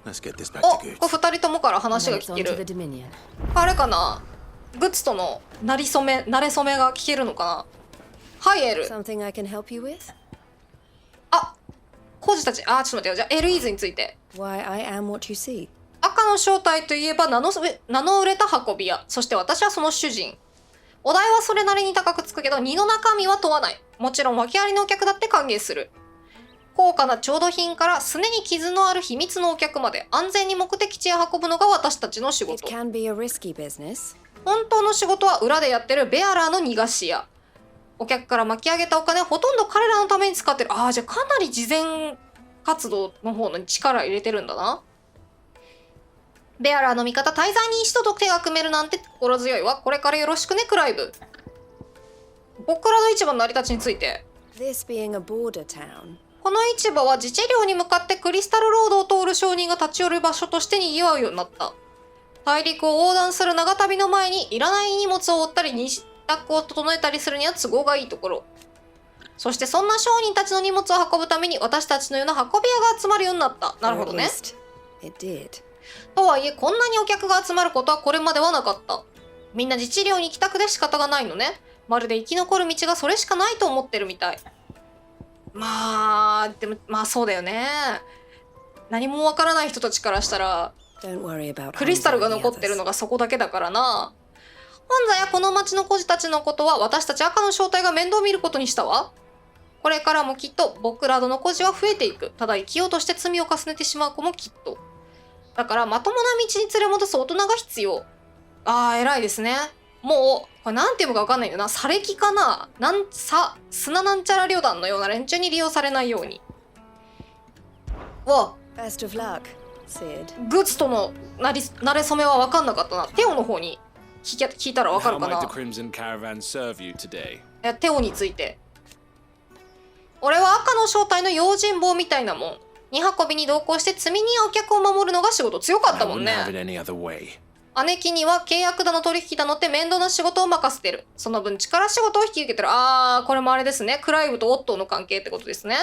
お、これ2人ともから話が聞ける。あれかな、グッズとの馴れ初めが聞けるのかな。はい、エル。あ、コージたち、ちょっと待ってよ。じゃあエルイーズについて。赤の正体といえば名の売れた運び屋、そして私はその主人。お題はそれなりに高くつくけど、荷の中身は問わない。もちろん訳ありのお客だって歓迎する。高価な調度品からすねに傷のある秘密のお客まで、安全に目的地へ運ぶのが私たちの仕事。本当の仕事は裏でやってるベアラーの逃がし屋。お客から巻き上げたお金、ほとんど彼らのために使ってる。じゃあかなり慈善活動の方に力入れてるんだな。ベアラーの味方、大罪に一度と手が組めるなんて心強いわ。これからよろしくね、クライブ。ボクラド市場の成り立ちについて。この市場は自治領に向かってクリスタルロードを通る商人が立ち寄る場所として賑わうようになった。大陸を横断する長旅の前にいらない荷物を負ったり支度を整えたりするには都合がいいところ。そしてそんな商人たちの荷物を運ぶために私たちのような運び屋が集まるようになった。なるほどね。とはいえこんなにお客が集まることはこれまではなかった。みんな自治領に行きたくて仕方がないのね。まるで生き残る道がそれしかないと思ってるみたい。でもそうだよね。何もわからない人たちからしたらクリスタルが残ってるのがそこだけだからな。本座やこの町の孤児たちのことは私たち赤の正体が面倒見ることにしたわ。これからもきっと僕らの孤児は増えていく。ただ生きようとして罪を重ねてしまう子もきっと。だからまともな道に連れ戻す大人が必要。偉いですね。もうこれなんていうのか分かんないんだよな。サレキかな、砂なんちゃら旅団のような連中に利用されないように。グッズとのなれ初めは分かんなかったな。テオの方に聞いたら分かるかな。テオについて。俺は赤の正体の用心棒みたいなもん。荷運びに同行して積み荷やお客を守るのが仕事。強かったもんね。姉貴には契約だの取引だのって面倒な仕事を任せてる。その分力仕事を引き受けてる。これもあれですね。クライブとオットーの関係ってことですね。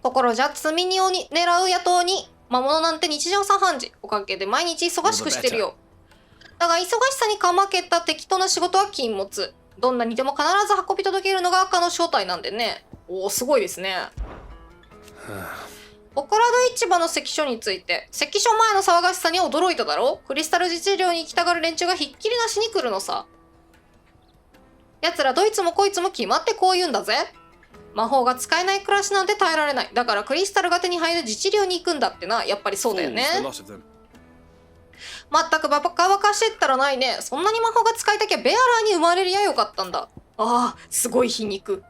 心じゃ積み荷を狙う野党に魔物なんて日常茶飯事。おかげで毎日忙しくしてるよ。だが忙しさにかまけた適当な仕事は禁物。どんなにでも必ず運び届けるのが赤の正体なんでね。すごいですね。ボクラド市場の関所について。関所前の騒がしさに驚いただろう。クリスタル自治領に行きたがる連中がひっきりなしに来るのさ。奴らどいつもこいつも決まってこう言うんだぜ。魔法が使えない暮らしなんて耐えられない。だからクリスタルが手に入る自治領に行くんだってな。やっぱりそうだよね。まったくバカバカしてったらないね。そんなに魔法が使いたきゃベアラーに生まれりゃよかったんだ。すごい皮肉。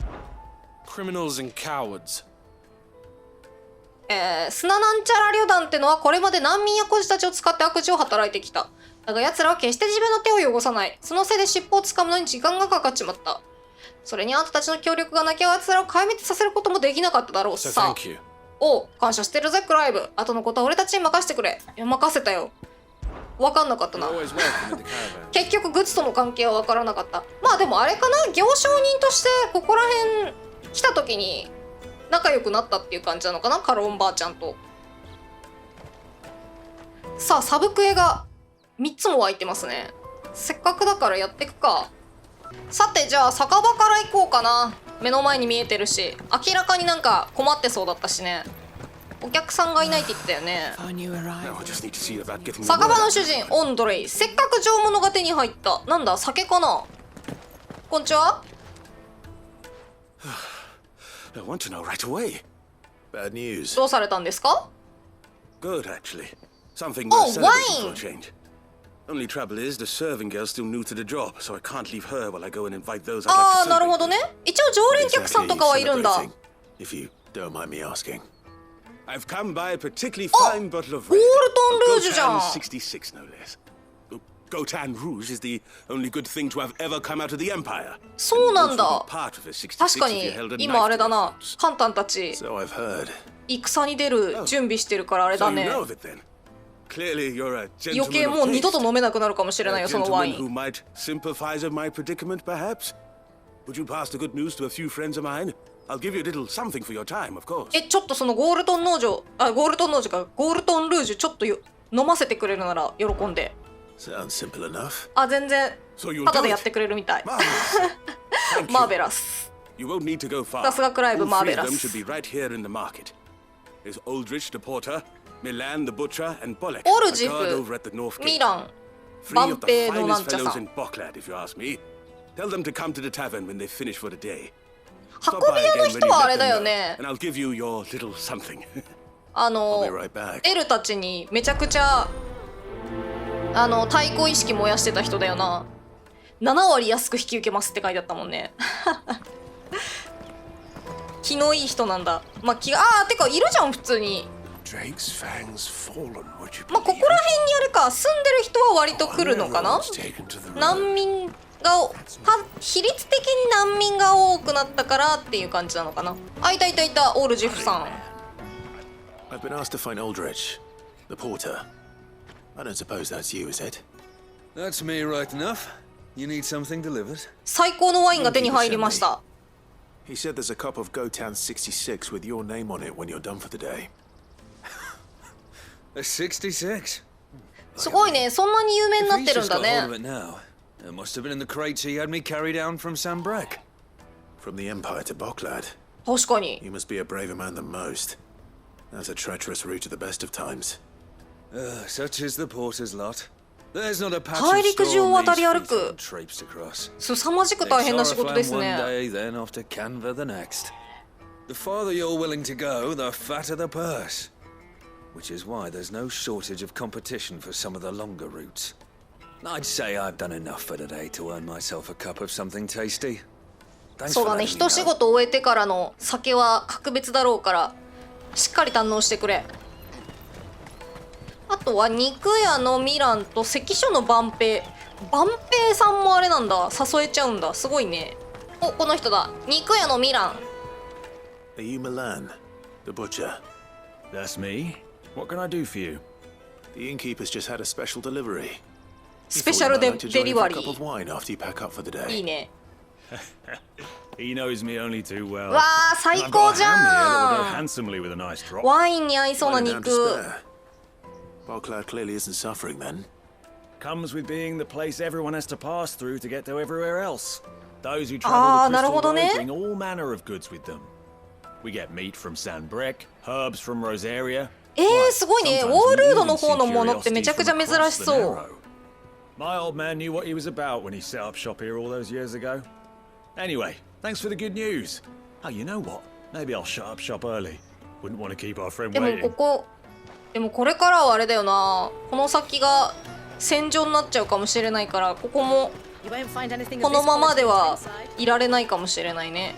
砂なんちゃら旅団ってのはこれまで難民や孤児たちを使って悪事を働いてきた。だが奴らは決して自分の手を汚さない。そのせいで尻尾をつかむのに時間がかかっちまった。それにあんたたちの協力がなきゃ奴らを壊滅させることもできなかっただろうさ。感謝してるぜクライブ。後のことは俺たちに任せてくれ。任せたよ。分かんなかったな。結局グッズとの関係は分からなかった。でもあれかな、行商人としてここら辺来た時に仲良くなったっていう感じなのかな、カロンばあちゃんと。さあサブクエが3つも湧いてますね。せっかくだからやってくか。さてじゃあ酒場から行こうかな。目の前に見えてるし明らかになんか困ってそうだったしね。お客さんがいないって言ってたよね。酒場の主人オンドレイ。せっかく上物が手に入った。なんだ酒かな。こんにちは。どうされたんですか。ワイン。なるほどね。一応常連客さんとかはいるんだ。I've come by a particularly fine bottle of red. Gotan 66, no less. Gotan Rouge is the only good thing to have ever come out of the Empire. そうなんだ。確かに今あれだな。カンタンたち戦に出る準備してるからあれだね。余計もう二度と飲めなくなるかもしれないよそのワイン。Would you pass the good news to a few friends of mine? I'll give you a little something for your time, of course. ちょっとそのゴールトン農場、ゴールトンルージュちょっと飲ませてくれるなら喜んで。Sounds simple enough. 全然ただでやってくれるみたい。マーベラス。You won't need to go far. さすがクライブマーベ All ラ three of them ス。 should be right here in the market. There's Aldrich the porter, Milan the butcher, and Bolek, オル a ジ guard フ over at the north ミ gate. ラン Three 万 of the 平のなん finest ちゃさ fellows ん。 in Boklad, if you ask me. Tell them to come to the tavern when they finish for the day. 運び屋の人はあれだよね。 And I'll give you your little something. エルたちにめちゃくちゃ対抗意識燃やしてた人だよな。7割安く引き受けますって書いてあったもんね。気のいい人なんだ。てかいるじゃん普通に。ここら辺にあれか、住んでる人は割と来るのかな。難民が比率的に難民が多くなったからっていう感じなのかな。いたオールジフさん。I've been asked to find Aldrich, the porter. I don't suppose that's you, is it? That's me, right enough. You need something delivered? 最高のワインが手に入りました。He said there's a cup of Gotan 66 with your name on it when you're done for the day. A 66? すごいね、そんなに有名になってるんだ If he's just got hold ね。 of it now, it must have been in the crates he had me carry down from Sambrek. From the Empire to Boklad. 確かに。 You must be a braver man than most. That's a treacherous route to the best of times. Such is the porter's lot. There's not a patch 大 of 陸中を storm 渡 these り歩 feet く。 haven't traipsed across. 凄まじく大変な仕事です One ね。 day, then off to Canva the next. The farther you're willing to go, the fatter the purse. Which is why there's no shortage of competition for some of the longer routes. I'd say I've done enough for today to earn myself a cup of something tasty. Thanks そう for だね、 letting me 一仕 know. 事終えてからの酒は格別だろうからしっかり堪能してくれ。あとは肉屋のミランと関所の万平さんもあれなんだ、誘えちゃうんだ、すごいね。この人だ、肉屋のミラン。 Are you Milan, the butcher? That's me. What can I do for you? The innkeeper's just had a special delivery. スペシャルデリバリ cup of ー。 wine after you pack up for the day. いいね。 He knows me only too well. わあ、最 I've 高 got じ a ham here that will ゃ go ん。 handsomely with a nice drop. ワインに合いそうな Wine and 肉。 spare. Boklad clearly isn't suffering then. Comes with being the place everyone has to pass through to get to everywhere else. Those who あー、 travel な the るほ Crystal ど Road ね。 bring all manner of goods with them. We get meat from Sanbrek, herbs from Rosaria. すごいね。ウォールードの方のものってめちゃくちゃ珍しそう。 My old man knew what he was about when he set up shop here all those years ago. Anyway, thanks for the good news. Oh, you know what? Maybe I'll shut up shop early. Wouldn't want to keep our friend でも waiting. でもこれからはあれだよな。この先が戦場になっちゃうかもしれないから、ここもこのままではいられないかもしれないね。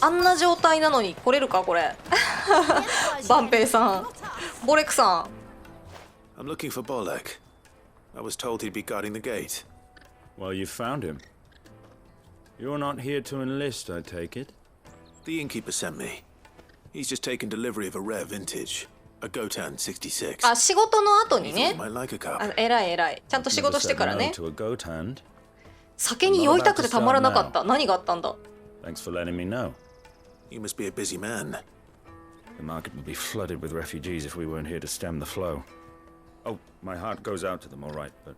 あんな状態なのに来れるかこれ。万平さん、ボレクさん。 I'm looking for Bolek. I was told he'd be guarding the gate. Well, you found him. You're not here to enlist, I take it? The innkeeper sent me. He's just taken delivery of a rare vintage, a Gotan 66. 仕事の後に He thought ね you。might like a cup. 偉い。ちゃんと仕事してからね。 To a goat hand. 酒に酔いたくてたまらなかった。何があったんだ。 Thanks for letting me know. You must be a busy man. The market would be flooded with refugees if we weren't here to stem the flow. Oh, my heart goes out to them, all right, but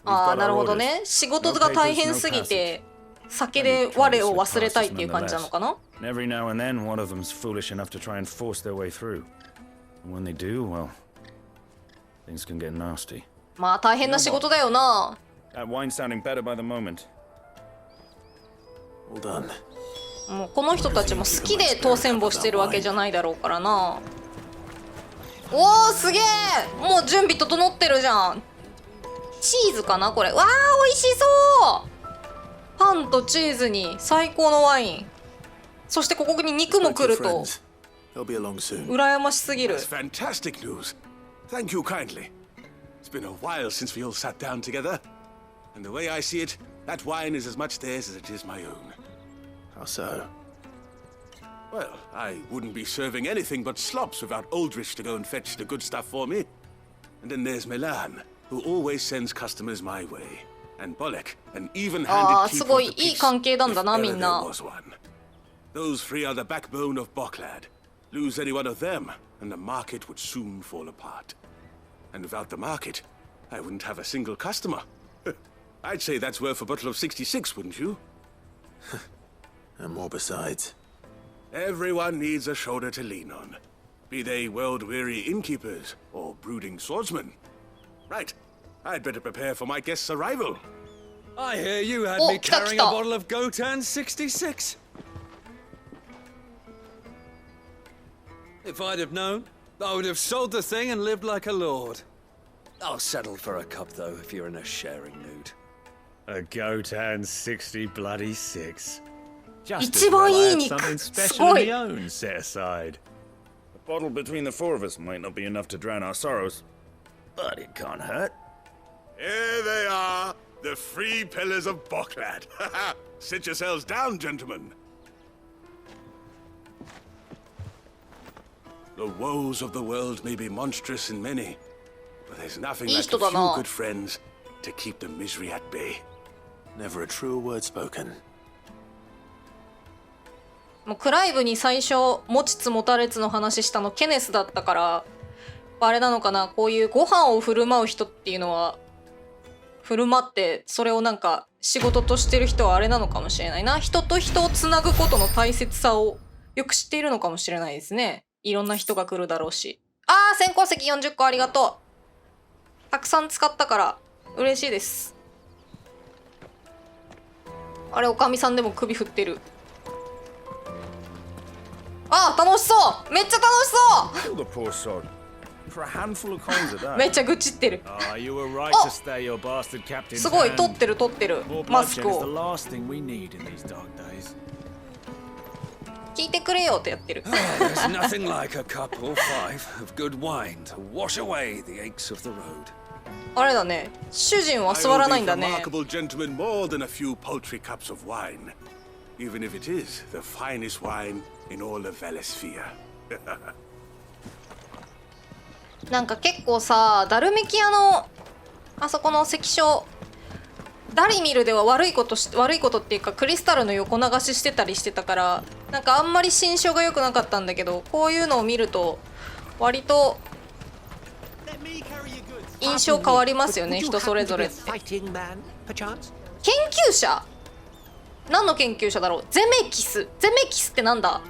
we've got なる our ほど orders. ね。仕事が大変すぎて酒で我を忘れたいっていう感じなのかな。 And every now and then, one of them's foolish enough to try and force their way through. And when they do, well, things can get nasty. まあ大変な仕事だよな。 That wine's sounding better by the moment. All done. もうこの人たちも好きで当選簿してるわけじゃないだろうからな。おー、すげえ。もう準備整ってるじゃん。チーズかなこれ。わー、美味しそう。パンとチーズに最高のワイン。そしてここに肉も Like 来 your ると friends. They'll be along soon. 羨ましすぎる。 That's fantastic news. Thank you kindly. It's been a while since we all sat down together. And the way I see it, that wine is as much theirs as it is my own. How so? Well, I wouldn't be serving anything but slops without Aldrich to go and fetch the good stuff for me. And then there's Milan, who always sends customers my way. And Bolek, an even-handed keeper of the peace, if ever there was one. Those three are the backbone of Boklad. Lose any one of them, and the market would soon fall apart. And without the market, I wouldn't have a single customer. I'd say that's worth a bottle of 66, wouldn't you? And more besides. Everyone needs a shoulder to lean on. Be they world-weary innkeepers or brooding swordsmen. Right. I'd better prepare for my guest's arrival. I hear you had Oh, me carrying a kita. bottle of Gotan 66. If I'd have known, I would have sold the thing and lived like a lord. I'll settle for a cup, though, if you're in a sharing mood. A Gotan 60 bloody 6. Just as 一 well 番 I いい had 肉 something す special ご of い my own set aside. A bottle between the four of us might not be enough to drown our sorrows, but it can't hurt. Here they are, the three pillars of Boklad. Sit yourselves down, gentlemen. The woes of the world may be monstrous in many, but there's nothing like a いい人だな。 few good friends to keep the misery at bay. Never a truer word spoken. もうクライブに最初持ちつ持たれつの話したのケネスだったから、あれなのかな、こういうご飯を振る舞う人っていうのは振る舞ってそれをなんか仕事としてる人はあれなのかもしれないな。人と人をつなぐことの大切さをよく知っているのかもしれないですね。いろんな人が来るだろうし。あー、先行席40個ありがとう。たくさん使ったから嬉しいです。あれ、おかみさんでも首振ってる。あー、楽しそう、めっちゃ楽しそ Kill the poor sod. For a handful of coins at う that. めっちゃ愚痴ってる。 Ah, you were right Oh. to stay your bastard captain's すごい、 hand. 取ってる取ってる More マス bloodshed ク is the を last thing we need in these dark days. 聞いてくれよってやってる。 There's nothing like a cup or five of good wine to wash away the aches of the road. あれだね、主人は I 座ら owe ないん these だね。 remarkable gentlemen more than a few paltry cups of wine, even if it is the finest wine in all of Valisphere. なんか結構さ、ダルメキアのあそこの関所ダリミルでは悪いことっていうかクリスタルの横流ししてたりしてたから、なんかあんまり心象が良くなかったんだけど、こういうのを見ると割と印象変わりますよね、人それぞれって。研究者？何の研究者だろう。ゼメキスってなんだ？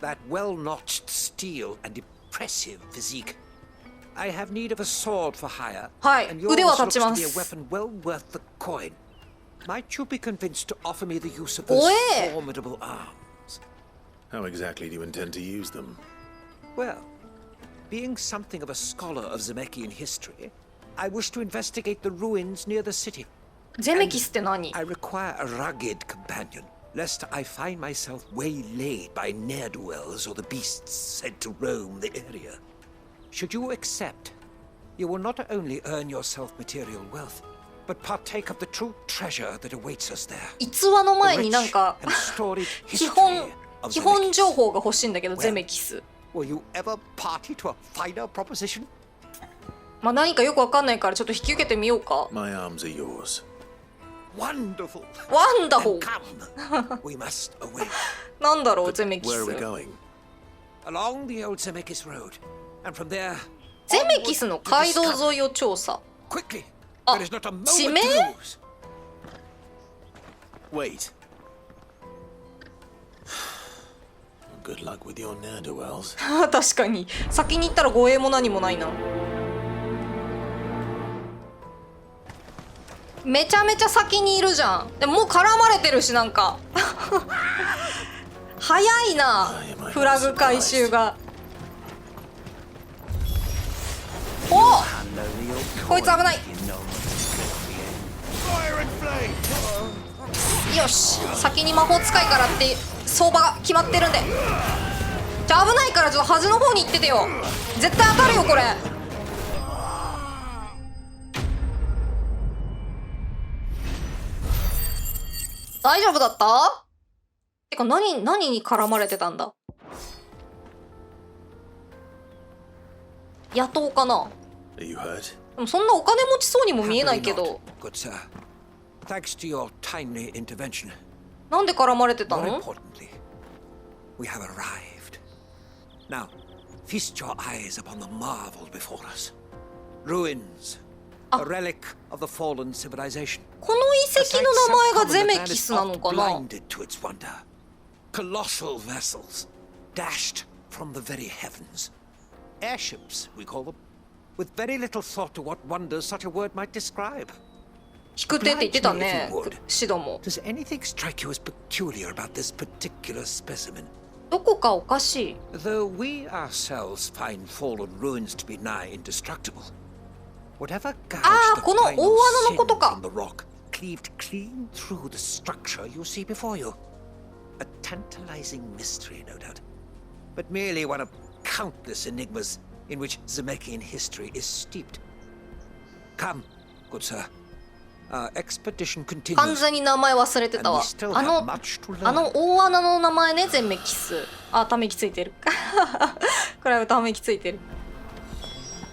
That well-notched steel and impressive physique. I have need of a sword for hire, はい、 and 腕 yours は looks 立ち to ま be a す。 weapon well worth the coin. Might you be convinced to offer me the use of お those え formidable arms? How exactly do you intend to use them? Well, being something of a scholar of Zemekian history, I wish to investigate the ruins near the city. ゼメキスって何？ I require a rugged companion, lest I find myself waylaid by ne'er-do-wells or the beasts said to roam the area. Should you accept, you will not only earn yourself material wealth, but partake of the true treasure that awaits us there. 逸話の前 The になん rich か and storied 基 history 本 of 基本 Zemeckis. 情報が欲しいんだけど、ゼメキス。 Will you ever party to a finer proposition? まあ何かよくわかんないからちょっと引き受けてみようか。 My arms are yours. Wonderful. ワンダホ Then ー。 come. We must away. なんだろう、ゼメキ Where are we ス。 going? Along the old Zemeckis road. And from there, ゼメキスの街道沿いを調査。 quickly. あ、 There is not a moment 地 to 名？ lose. Wait. Good luck with your ne'er-do-wells. 確かに先に行ったら護衛も何もないな。めちゃめちゃ先にいるじゃん。でももう絡まれてるし、なんか早いな、フラグ回収が。おっ、こいつ危ない。よし、先に魔法使いからって相場が決まってるんで。じゃあ危ないからちょっと端の方に行っててよ。絶対当たるよこれ。大丈夫だった？てか何に絡まれてたんだ？野党かな？ Are you hurt? でもそんなお金持ちそうにも見えないけ Happily ど。 not, good sir. Thanks to your timely intervention. なんで絡まれてた More の？ importantly, we have arrived. Now, feast your eyes upon the marvel before us. Ruins, a relic of the fallen civilization. この遺跡の名前がゼメキスなのかな？ Blinded to its wonder. Colossal vessels, dashed from the very heavens. Airships, we call them, with very little thought to what wonders such a word might describe. 引く手って言ってたね、シドも。 Does anything strike you as peculiar about this particular specimen? どこかおかしい。 Though we ourselves find fallen ruins to be nigh indestructible, whatever gouged the この大穴 final のこと sin か。 from the rock cleaved clean through the structure you see before you. A tantalizing mystery, no doubt, but merely one of countless enigmas in which Zemekian history is steeped. Come, good sir. Our expedition 完 continues. 全に名前忘れてた And we わ。 still あ have の much to learn. あの大穴の名前ね、ゼメキス。あ、ため息ついてる。これはため息ついてる。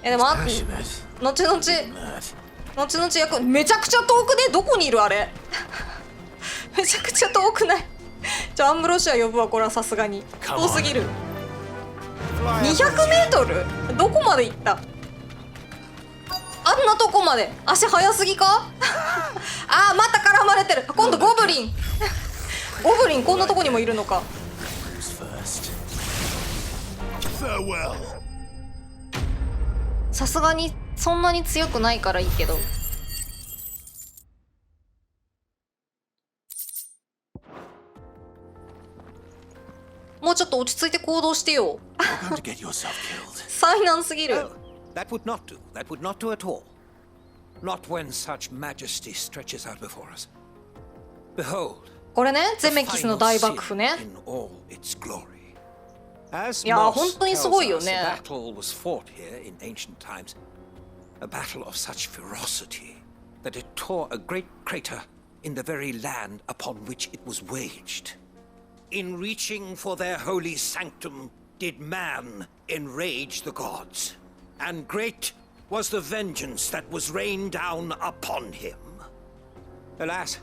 でも後々めちゃくちゃ遠くね。どこにいるあれ。めちゃくちゃ遠くない。じゃあアンブロシア呼ぶわ。これはさすがに遠すぎる。200メートル？どこまで行った？あんなとこまで。足速すぎか？あー、また絡まれてる。今度ゴブリン。ゴブリンこんなとこにもいるのか。さすがにそんなに強くないからいいけど。もうちょっと落ち着いて行動してよ。 You're going to get yourself killed. 災難すぎる。 Oh, that would not do. That would not do at all. Not when such majesty stretches out before us. Behold, これね、ゼ the メキスの final 大爆 sin 風ね。 in all its glory. As いや、 Moss 本当にす tells ごいよ us, ね。 a battle was fought here in ancient times. A battle of such ferocity that it tore a great crater in the very land upon which it was waged. In reaching for their holy sanctum, did man enrage the gods, and great was the vengeance that was rained down upon him. Alas,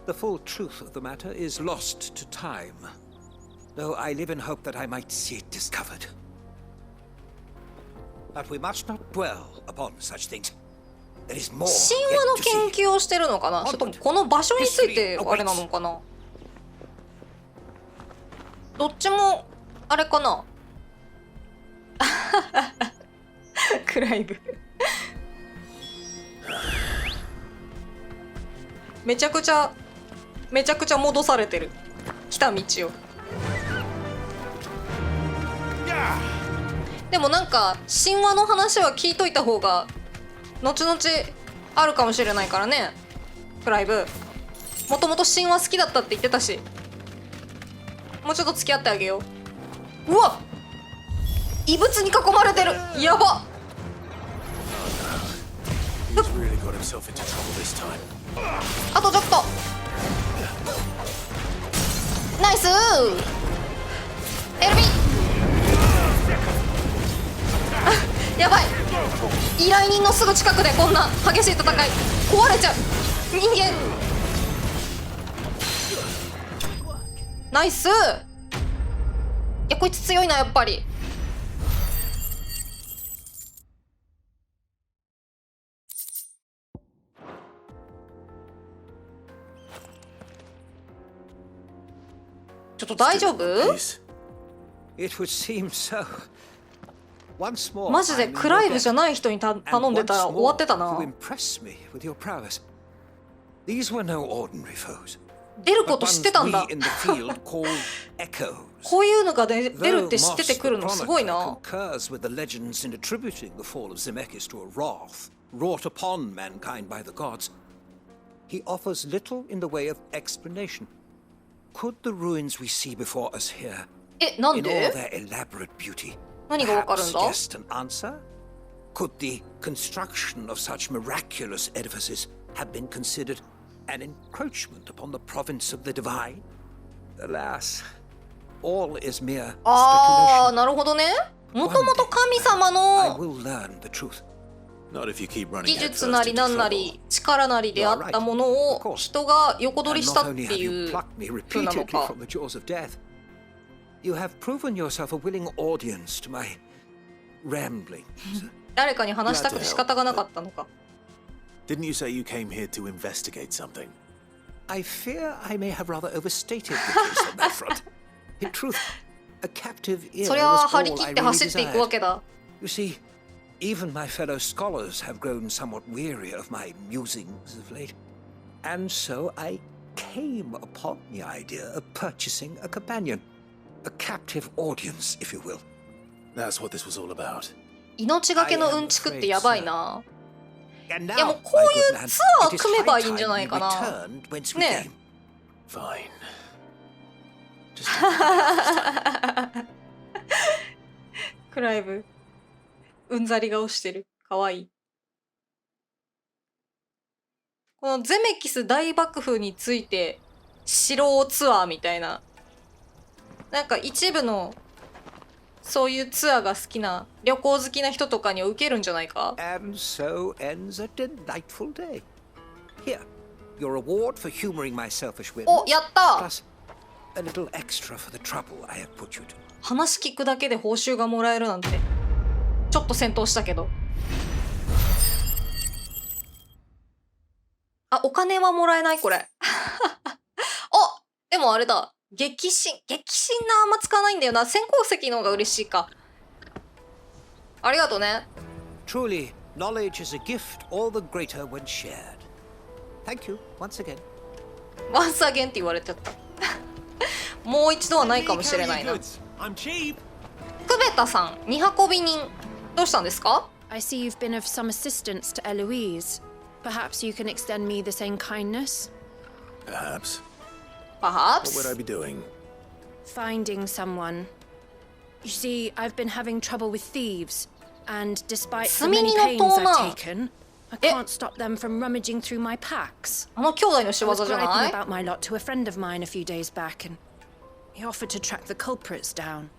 the full truth of the matter is lost to time, though I live in hope that I might see it discovered. But we must not dwell upon such things. There is more 神 yet 話の to 研 see. 究をしてるのかな。それともこの場所についてあれなのかな。どっちもあれかな。クライブ。めちゃくちゃ戻されてる。来た道を。でもなんか神話の話は聞いといた方が後々あるかもしれないからね。クライブもともと神話好きだったって言ってたし、もうちょっと付き合ってあげよう。うわ、異物に囲まれてる。やば。 He's really got himself into trouble this time. あとちょっと。ナイスー。エルビー。やばい。依頼人のすぐ近くでこんな激しい戦い壊れちゃう。人間。ナイスー。いや、こいつ強いなやっぱり。ちょっと大丈夫？ It would seem so. Once more, マジでクライブじゃない人に頼んでたら終わってたな。 You impressed me with your prowess. These were no ordinary foes. 出ること知ってたんだ。 But ones we in the field called echoes. こういうのが出るって知っててくるのすごいな。 concurs with the legends in attributing the fall of Zemeckis to a wrath wrought upon mankind by the gods. He offers little in the way of explanation. Could the ruins we see before us here, え、なん in all で？ their elaborate beauty, 何がわかる perhaps んだ？ suggest an answer? Could the construction of such miraculous edifices have been considered an encroachment upon the province of the divine? Alas, all is mere ああ、 speculation. なるほどね。もともと神様 I の will learn the truth. Not if you keep running 技 headfirst 術なり into なんな trouble. り力なりであったものを人が横取りしたっていう風なの repeatedly か。 from the jaws of death, you have proven yourself a willing audience to my ramblings. 誰かに話したくて仕方がなかったのか。 Didn't you say you came here to investigate something? I fear I may have rather overstated the case on that front. In truth, a captive ear そりゃ was 張り all 切 I って really 走っていくわ desired. けだ。 You see, even my fellow scholars have grown somewhat weary of my musings of late. And so I came upon the idea of purchasing a companion. A captive audience, if you will. That's what this was all about. 命がけのうんちくってやばいな。 And いやも now, うこういう my good man, ツアー it is 組め high ばいいんじゃ time ない we かな。 returned whence we ね came. Fine. Just クライブ。うんざり顔してる。かわいい。このゼメキス大爆風について素人ツアーみたいな。なんか一部のそういうツアーが好きな旅行好きな人とかには受けるんじゃないか。 And so ends a delightful day. Here, your reward for humoring my selfish whims, お、やった plus a little extra for the trouble I have put you to. 話聞くだけで報酬がもらえるなんて。ちょっと戦闘したけど。あ、お金はもらえないこれ。お、でもあれだ。激震なあんま使わないんだよな。先行石の方が嬉しいか。ありがとうね。 Truly, knowledge is a gift all the greater when shared. Thank you once again. ワンスアゲンって言われちゃった。もう一度はないかもしれないな。 I'm cheap. 久べたさん、荷運び人。どうしたんですか？ I see you've been of some assistance to Eloise. Perhaps you can extend me the same kindness? perhaps. Perhaps? What would I be doing? Finding someone. You see, I've been having trouble with thieves, and despite the many pains I've taken, I can't stop them from rummaging through my packs. あの兄弟の仕 I 業 was じゃ griping ない？ about my lot to a friend of mine a few days back, and he offered to track the culprits down.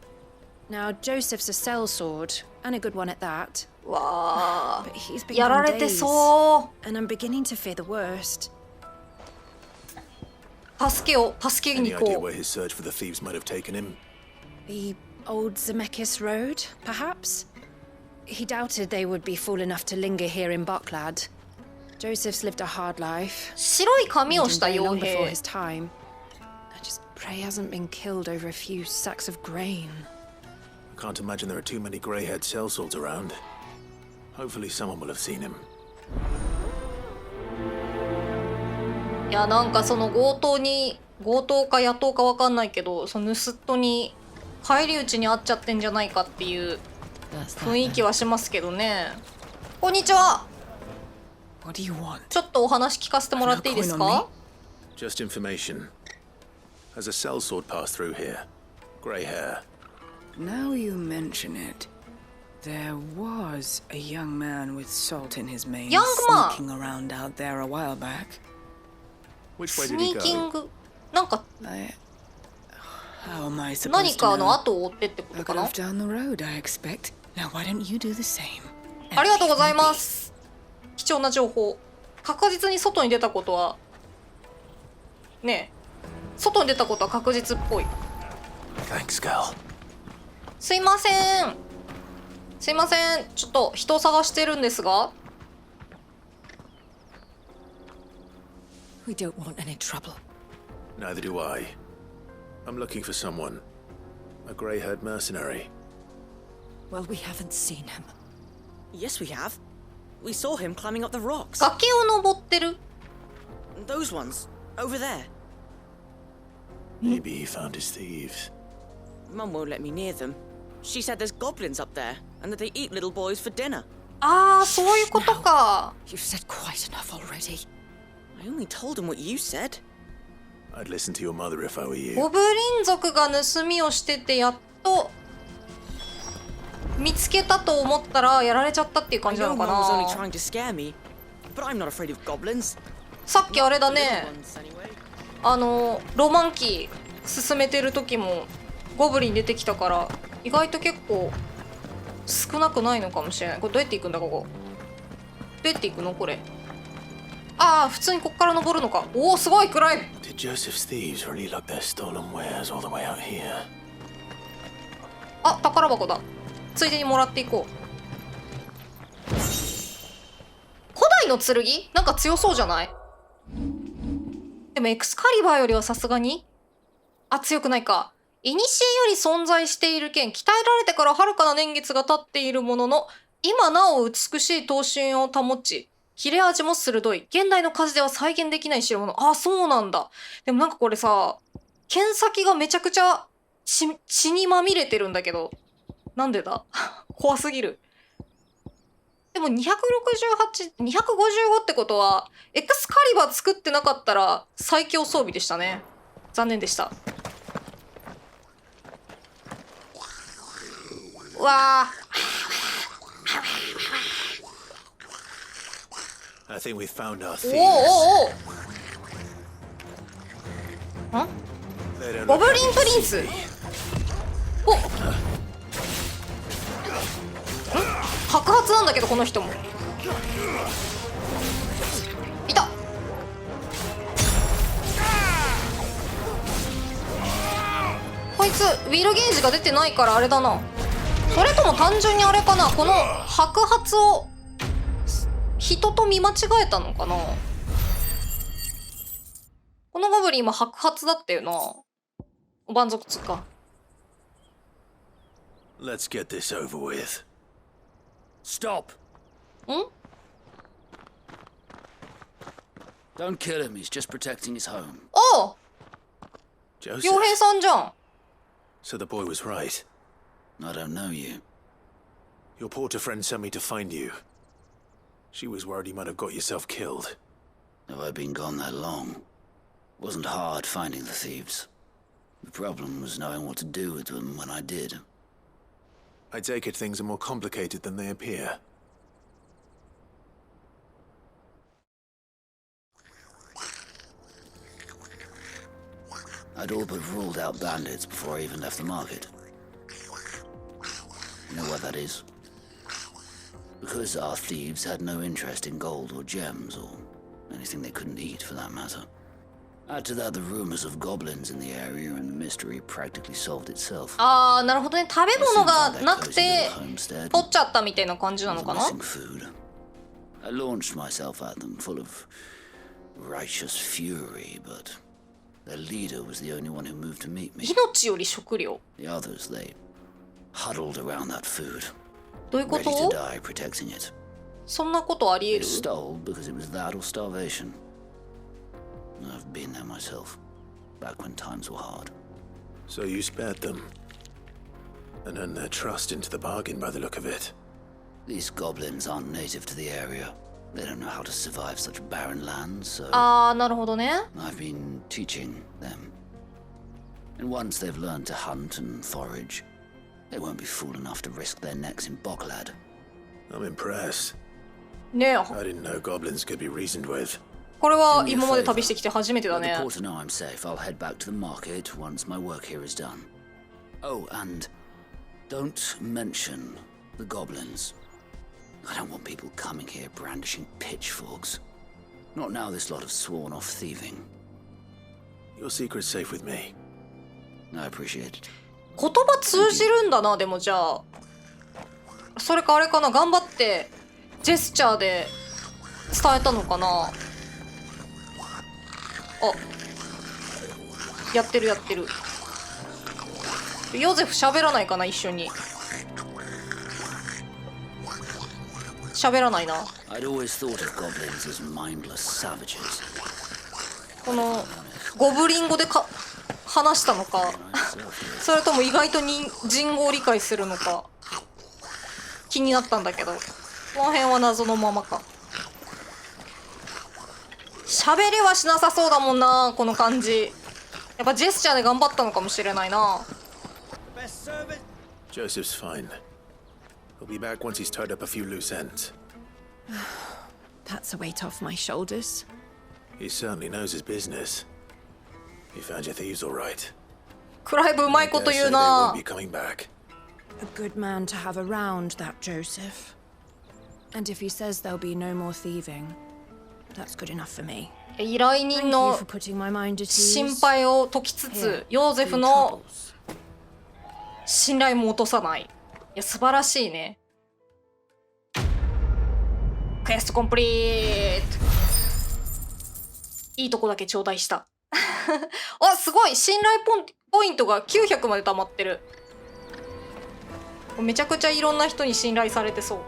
Now, Joseph's a sellsword, and a good one at that. わ But he's ー、 been やら gone れて days, そ and I'm beginning to fear the worst. う。助けに Any 行 idea こ where his search for the thieves might have taken him? The old Zemekis road, perhaps? He doubted they would be fool enough to linger here in Boklad. Joseph's lived a hard life. う。白い髪を Lived した very 傭 long before 兵 his。time. I just pray he hasn't been killed over a few sacks of grain. I can't imagine there are too many grey-haired sellswords around. Hopefully someone will have seen him. いや、なんかその強盗か野党かわかんないけど、その盗っ人に返り討ちに遭っちゃってんじゃないかっていう雰囲気はしますけどね。こんにちは。 What do you want? ちょっとお話聞かせてもらっていいですか？ Just information. Has a sellsword passed through here? Grey hair. Now you mention it, there was a young man with salt in his mane Young man? sneaking around out there a while back. Which way ス did ニ he ーキン go? グ。なんか How am I 何 supposed か to の know? 後を追ってってこと Look かな？ off down the road, I expect. Now why don't you do the same? ありがとうございます。貴重な情報。確実に外に出たことはねえ、外に出たことは確実っぽい。 Thanks, Gal. すいません。すいません。ちょっと人を探してるんですが。 We don't want any trouble. Neither do I. I'm looking for someone. A grey-haired mercenary. Well, we haven't seen him. Yes, we have. We saw him climbing up the rocks. 崖を登ってる。 Those ones, over there. Maybe he found his thieves. Mum won't let me near them. She said there's goblins up there, and that they eat little boys for dinner. ああ、そういうことか。 You've said quite enough already. I only told him what you said. I'd listen to your mother if I were you. ゴブリン族が盗みをしててやっと見つけたと思ったらやられちゃったっていう感 I じな know のか Mum was only な。 trying to scare me, but I'm not afraid of goblins. さっきあれだね。 Little ones, anyway. ロマンキー進めてる時もゴブリン出てきたから意外と結構少なくないのかもしれない。これどうやって行くんだここ。うやって行くのこれ。ああ、普通にこっから登るのか。おお、すごい暗い。 Did Joseph's thieves really lug their stolen wares all the way out here? あ、宝箱だ。ついでにもらっていこう。古代の剣なんか強そうじゃない？でもエクスカリバーよりはさすがに強くないか。古より存在している剣、鍛えられてから遥かな年月が経っているものの、今なお美しい刀身を保ち、切れ味も鋭い。現代の火事では再現できない代物。あ、そうなんだ。でもなんかこれさ、剣先がめちゃくちゃ血にまみれてるんだけど。なんでだ怖すぎる。でも258、255ってことは、エクスカリバー作ってなかったら最強装備でしたね。残念でした。うわあ。I think we found our お thieves. おおお。ん？ They don't ゴ look ブリンプリンス。お。白髪なんだけどこの人も。いた。こいつウィルゲージが出てないからあれだな。それとも単純にあれかな、この白髪を人と見間違えたのかな。このゴブリン今白髪だったよな。お蛮族つか。 Let's get this over with. Stop. ん？ Don't kill him, he's just protecting his home. おう、 Joseph. 傭兵さんじゃん。 So the boy was right. I don't know you. Your porter friend sent me to find you. She was worried you might have got yourself killed. Have I been gone that long? Wasn't hard finding the thieves. The problem was knowing what to do with them when I did. I take it things are more complicated than they appear. I'd all but ruled out bandits before I even left the market. You know what that is? Because our thieves had no interest in gold or gems, or anything they couldn't eat for that matter. Add to that the rumors of goblins in the area, and the mystery practically solved itself. ああ、なるほどね。食べ物がなくて取っちゃったみたいな感じなのかな。 Missing food. I launched myself at them, full of righteous fury, but their leader was the only one who moved to meet me. 命より食料。 The others, they huddled around that food, どういうこ ready to と？ die protecting it. そんなことあり They 得る？ stole because it was that or starvation. I've been there myself, back when times were hard. So you spared them. And earned their trust into the bargain by the look of it. These goblins aren't native to the area. They don't know how to survive such barren lands, so ああ、なるほどね。 I've been teaching them. And once they've learned to hunt and forage, they won't be fool enough to risk their necks in Boklad. I'm impressed. ねえ。 I didn't know goblins could be reasoned with. これは今まで旅してきて初めてだ Let ね。 the porter know I'm safe. I'll head back to the market once my work here is done. Oh, and don't mention the goblins. I don't want people coming here brandishing pitchforks. Not now this lot have sworn off thieving. Your secret's safe with me. I appreciate it. 言葉通じるんだな。でもじゃあそれかあれかな、頑張ってジェスチャーで伝えたのかな。あ、やってるやってる。ヨゼフ喋らないかな、一緒に。喋らないな。 I'd always thought of goblins as mindless savages. このゴブリン語でか話したのかそれとも意外と人語を理解するのか気になったんだけど、この辺は謎のままか。喋れはしなさそうだもんな、この感じ。やっぱジェスチャーで頑張ったのかもしれないな。 Joseph's fine. He'll be back once he's tied up a few loose ends. That's a weight off my shoulders. He certainly knows his business. You found your thieves all right. クライブうまいこと言う They な won't。be coming back. A good man to have around, that Joseph. And if he says there'll be no more thieving, that's good enough for me. 依頼人の心配を解きつつ、ヨーゼフの信頼も落とさない。いや、素晴らしいね。クエストコンプリート。いいとこだけ頂戴した。あ、すごい信頼ポイントが900まで溜まってる。めちゃくちゃいろんな人に信頼されてそう。